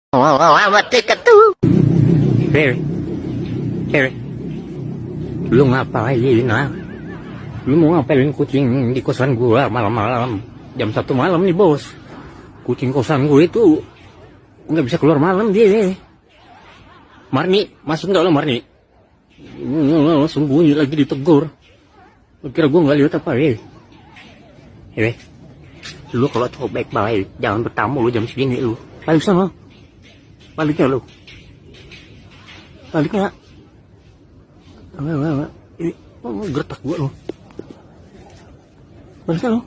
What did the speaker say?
Hewe, lu ngapain, nah? Lu mau ngapain kucing di kosan gua malam-malam? Jam 1 malam nih, bos. Kucing kosan gue itu nggak bisa keluar malam dia. Marni, masuk nggak lo Marni? Langsung bunyi lagi ditegur. Lu kira gua nggak lihat apa, Hewe, lu kalau cowok baik-baik, jangan bertamu lu jam segini lu. Balik sana. Baliknya lu. Baliknya. Ini gertak gua lu. Baliknya lu.